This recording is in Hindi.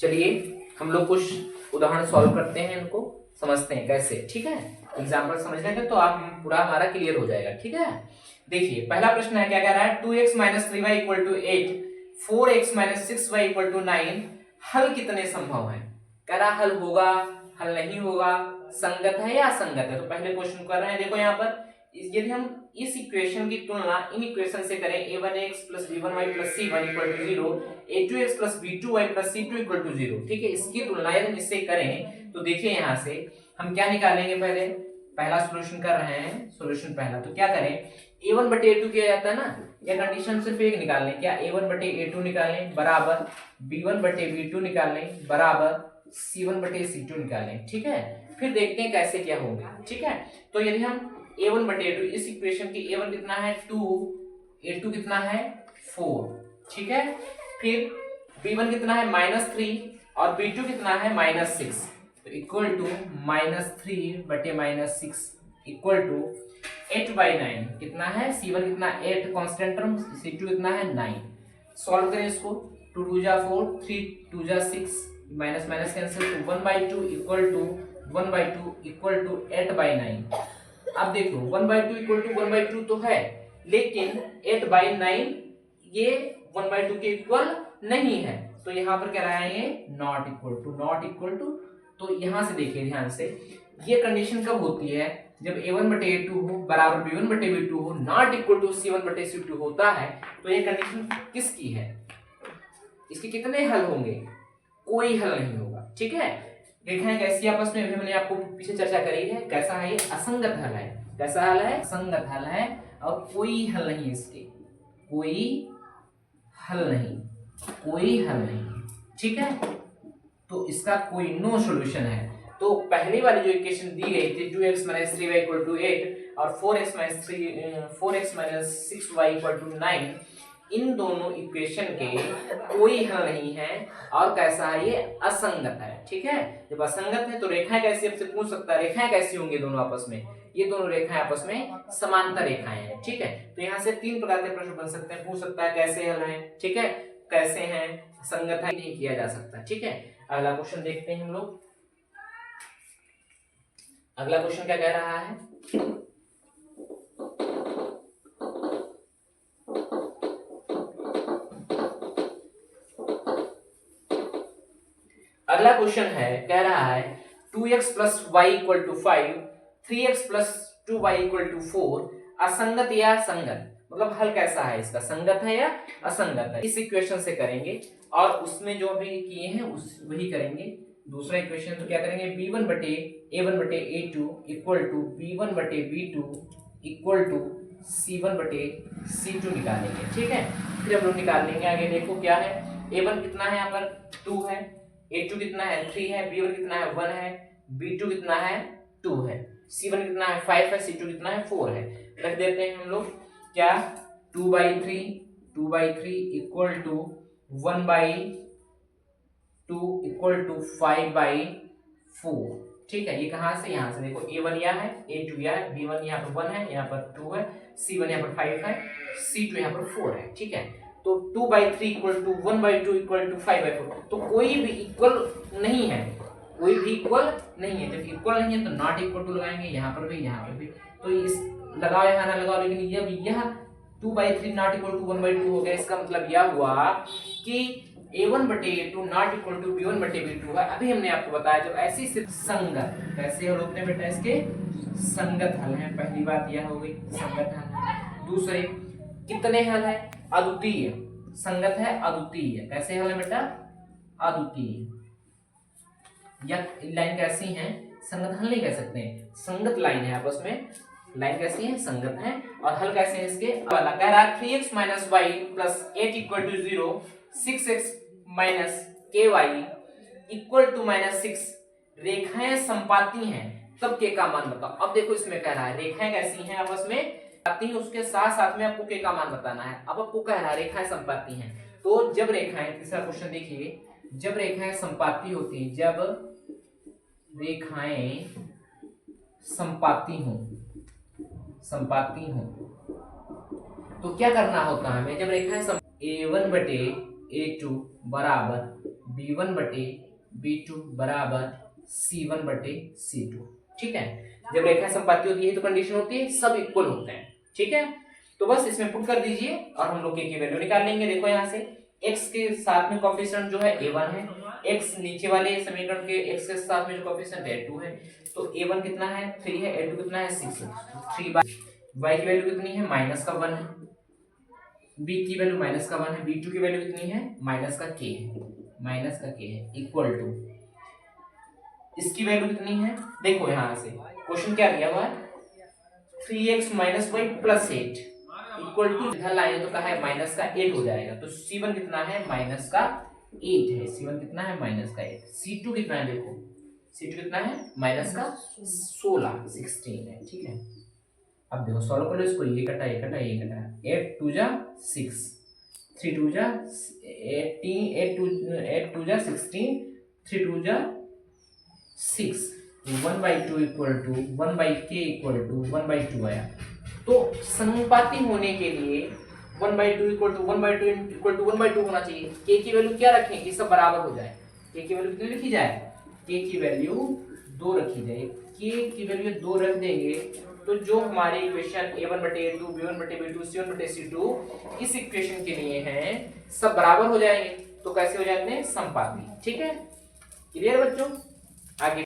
चलिए हम लोग कुछ उदाहरण सॉल्व करते हैं, इनको समझते हैं कैसे। ठीक है, एग्जाम्पल समझ लेंगे तो आप पूरा हमारा क्लियर हो जाएगा। ठीक है, देखिए पहला प्रश्न है, क्या कह रहा है, 2x minus 3y equal to 8, 4x minus 6y equal to 9, हल कितने संभव है। कह रहा हल होगा, हल नहीं होगा, संगत है या असंगत है। तो पहले क्वेश्चन कर रहे हैं, देखो यहाँ पर यदि हम इस इक्वेशन की तुलना इन इक्वेशन से करें, a1x plus b1y plus c1 equal to 0, a2x plus b2y plus c2 equal to 0। ठीक है, इसकी तुलना यदि हम इससे करें तो देखिए यहाँ से हम क्या निकालेंगे, पहले पहला सॉल्यूशन कर रहे हैं, सॉल्यूशन पहला, तो क्या करें, a1 बटे a2 किया जाता है ना, या कंडीशन सिर्फ एक निकाल लें, क्या a1 बटे a2 निकाल लें बराबर b1 बटे b2 निकाल लें बराबर c1 बटे c2 निकाल लें। ठीक है, फिर देखते हैं कैसे क्या होगा। ठीक है, तो यदि हम a1 बटे a2, इस इक्वेशन की a1 कितना है 2, a2 कितना है 4। ठीक है, फिर b1 कितना है -3 और b2 कितना है -6, तो इक्वल टू -3 बटे -6 इक्वल टू 8/9 कितना है, c1 कितना 8 कांस्टेंट टर्म, c2 कितना है 9। सॉल्व करें इसको, 2 2 जा 4, 3 2 जा 6, minus minus cancel, 1/2 equal to 1/2 equal to 8/9। अब देखो 1/2 इक्वल टू 1/2 तो है, लेकिन 8/9 ये 1/2 के इक्वल नहीं है, तो यहाँ पर क्या रहा है, ये नॉट इक्वल टू। तो यहाँ से देखिए ध्यान से, ये कंडीशन कब होती है, जब a1 बटे a2 हो बराबर b1 बटे b2 हो, नॉट इक्वल टू c1 बटे c2 होता है। तो ये कंडीशन किसकी है, इसके कितने हल होंगे, कोई हल नहीं होगा। ठीक है, रेखाएं कैसी आपस में, हमने आपको पीछे चर्चा करी है, कैसा है, ये असंगत हल है। कैसा हल है, असंगत हल है, और कोई हल नहीं इसके, कोई हल नहीं, कोई हल नहीं। ठीक है, तो इसका कोई नो सॉल्यूशन है। तो पहली वाली जो इक्वेशन दी गई थी 2x minus 3y equal to 8 और 4x minus 6y equal to 9, इन दोनों इक्वेशन के कोई हल नहीं है, और कैसा है, ये असंगत है। ठीक है, जब असंगत है तो रेखाएं कैसी, आपसे पूछ सकता है रेखाएं कैसी होंगी दोनों आपस में, ये दोनों रेखाएं आपस में समांतर रेखाएं हैं। ठीक है, तो यहाँ से 3 प्रकार के प्रश्न बन सकते हैं, पूछ सकता है कैसे हल है, ठीक है, कैसे हैं, संगत है, नहीं किया जा सकता। ठीक है, अगला क्वेश्चन देखते हैं हम लोग। अगला क्वेश्चन क्या कह रहा है, अगला क्वेश्चन है, कह रहा है 2x plus Y equal to 5, 3x plus 2y equal to 4, असंगत या संगत, मतलब हल कैसा है इसका, संगत है या असंगत है। इस इक्वेशन से करेंगे और उसमें जो भी किए हैं उस वही करेंगे। दूसरा इक्वेशन तो क्या करेंगे, b1 बटे a2 इक्वल टू b1 बटे b2 इक्वल टू c1 बटे c2 निकालेंगे। ठीक है, फिर हम लोग निकाल लेंगे आगे। देखो क्या है, a1 कितना है, यहाँ पर 2 है, a2 कितना है 3 है, b1 कितना है 1 है, b2 कितना है 2 है, c1 कितना है 5 है, c2 कितना है 4 है। रख देते हैं हम लोग, क्या 2/3 इक्वल टू 1/2 इक्वल टू 5/4। ठीक है, ये कहां से, यहां से देखो a1 यहाँ है, a2 यहाँ है, b1 यहाँ पर 1 है, यहाँ पर 2 है, c1 यहाँ पर 5 है, c2 यहाँ पर 4 है। ठीक है, तो 2/3 इक्वल टू 1/2 इक्वल टू 5/4, तो कोई भी इक्वल नहीं है, कोई भी इक्वल नहीं है। जब इक्वल नहीं है तो नॉट इक्वल टू लगाएंगे, यहाँ पर भी यहाँ पर भी, तो इस लगाओ यहाँ ना लगाओ, लेकिन जब यह 2/3 नॉट इक्वल टू 1/2 हो गया, इसका मतलब यह हुआ कि a1 बटे a2 not equal to b1 बटे b2 है। अभी हमने आपको बताया जब ऐसी सिर्फ संगत, कैसे हल होते हैं बेटा, इसके संगत हल है। पहली बात यह हो गई, संगत हल है। दूसरे कितने हल है, अद्वितीय, संगत है अद्वितीय। कैसे हल है बेटा, अद्वितीय। या लाइन कैसी है, संगत हल नहीं कह सकते हैं, संगत लाइन है आपस में, लाइन कैसी है, संगत है। और हल कैसे है इसके, वाला कह रहा है 3x minus Y plus 8 equal to 0, 6x minus K Y equal to -6, रेखाएं संपाती हैं तब के का मान बताओ। अब देखो इसमें कह रहा है रेखाएं कैसी हैं आपस में आती हैं, उसके साथ साथ में आपको के का मान बताना है। अब आपको कह रहा है रेखाएं संपाती हैं, तो जब रेखाएं, तीसरा क्वेश्चन देखिए, जब रेखाएं संपाती होती हैं, जब रेखाएं संपाती हों तो क्या करना होता है हमें, जब रेखाएं a1 बटे A2 बराबर B1 बटे B2 बराबर C1 बटे C2। ठीक है, जब रेखा संपाती होती है तो कंडीशन होती है सब इक्वल होते हैं। ठीक है, तो बस इसमें पुट कर दीजिए और हम लोग की वैल्यू निकाल लेंगे। देखो यहाँ से x के साथ में कोफिशिएंट जो है a1 है, x नीचे वाले समीकरण के x के साथ में जो कोफिशिएंट है 2 है, तो a1 कितना है 3 है, a2 कितना है 6 है, 3/y की वैल्यू कितनी है माइनस का 1 है, b की वैल्यू माइनस का 1 है, b2 की वैल्यू कितनी है माइनस का k है, माइनस का k है इक्वल टू इसकी वैल्यू कितनी है, देखो यहाँ से क्वेश्चन क्या दिया हुआ है 3x minus Y plus 8 equal to इधर लाए तो कहा है माइनस का 8 हो जाएगा, तो c1 कितना है माइनस का 8 है, c1 कितना है माइनस का 8, c2 कितना है देखो c2 कितना है माइनस का 16 है। ठीक है, अब देखो सॉल्व करो इसको, ये कटा ये कटा ये कटा, 8 2 जा 6, 3 2 जा 18, 8 2 जा 16, 3 2 जा 6, 1/2 equal to 1/k equal to 1/2 आया। तो समानुपाती होने के लिए 1/2 इक्वल टू 1/2 इक्वल टू 1/2 होना चाहिए। k की वैल्यू क्या रखें कि सब बराबर हो जाए, k की वैल्यू कितनी लिखी जाए, k की वैल्यू 2 रखी जाए, k की वैल्यू 2 रख देंगे तो जो हमारे इक्वेशन a1/a2 b1/b2 c1/c2 इस इक्वेशन के लिए हैं सब बराबर हो जाएंगे। तो कैसे हो जाते हैं समपाती। ठीक है, क्लियर बच्चों, आगे